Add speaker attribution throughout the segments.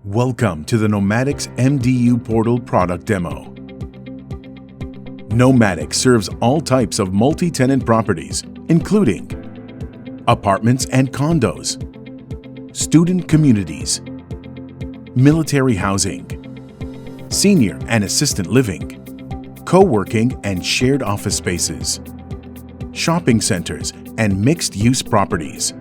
Speaker 1: Welcome to the Nomadix MDU Portal product demo. Nomadix serves all types of multi-tenant properties, including apartments and condos, student communities, military housing, senior and assistant living, co-working and shared office spaces, shopping centers, and mixed-use properties.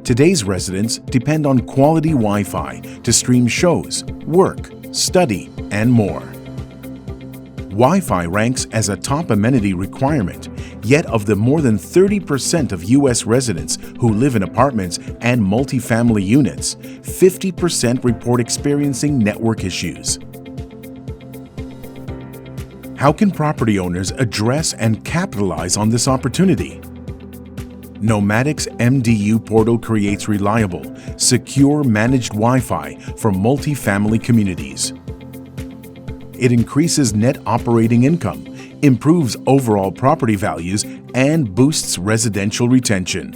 Speaker 1: Today's residents depend on quality Wi-Fi to stream shows, work, study, and more. Wi-Fi ranks as a top amenity requirement, yet of the more than 30% of U.S. residents who live in apartments and multifamily units, 50% report experiencing network issues. How can property owners address and capitalize on this opportunity? Nomadix MDU Portal creates reliable, secure managed Wi-Fi for multifamily communities. It increases net operating income, improves overall property values, and boosts residential retention.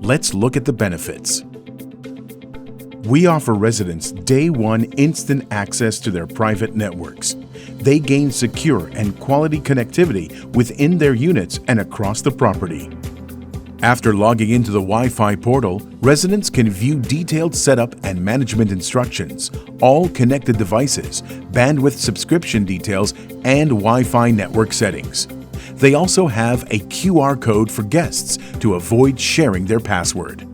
Speaker 1: Let's look at the benefits. We offer residents day one instant access to their private networks. They gain secure and quality connectivity within their units and across the property. After logging into the Wi-Fi portal, residents can view detailed setup and management instructions, all connected devices, bandwidth subscription details, and Wi-Fi network settings. They also have a QR code for guests to avoid sharing their password.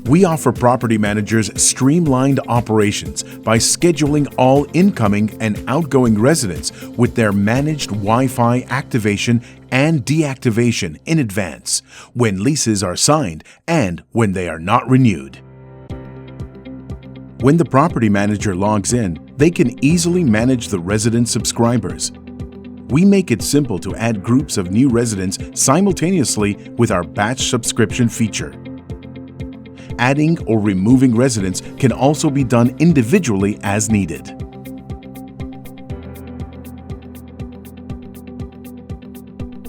Speaker 1: We offer property managers streamlined operations by scheduling all incoming and outgoing residents with their managed Wi-Fi activation and deactivation in advance, when leases are signed and when they are not renewed. When the property manager logs in, they can easily manage the resident subscribers. We make it simple to add groups of new residents simultaneously with our batch subscription feature. Adding or removing residents can also be done individually as needed.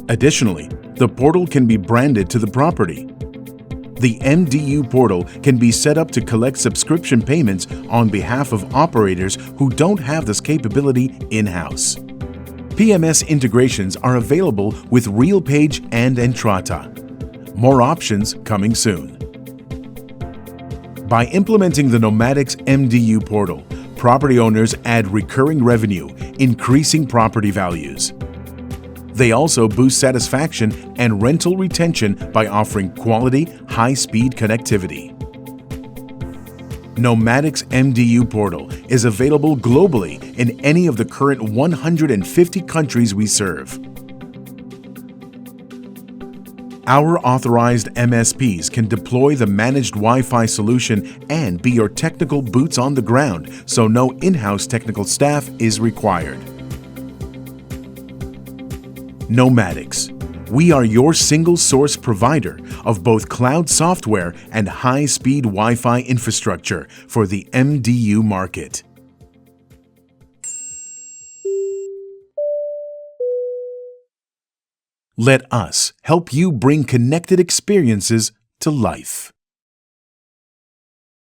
Speaker 1: Additionally, the portal can be branded to the property. The MDU portal can be set up to collect subscription payments on behalf of operators who don't have this capability in-house. PMS integrations are available with RealPage and Entrata. More options coming soon. By implementing the Nomadix MDU portal, property owners add recurring revenue, increasing property values. They also boost satisfaction and rental retention by offering quality, high-speed connectivity. Nomadix MDU portal is available globally in any of the current 150 countries we serve. Our authorized MSPs can deploy the managed Wi-Fi solution and be your technical boots on the ground, so no in-house technical staff is required. Nomadix. We are your single source provider of both cloud software and high-speed Wi-Fi infrastructure for the MDU market. Let us help you bring connected experiences to life.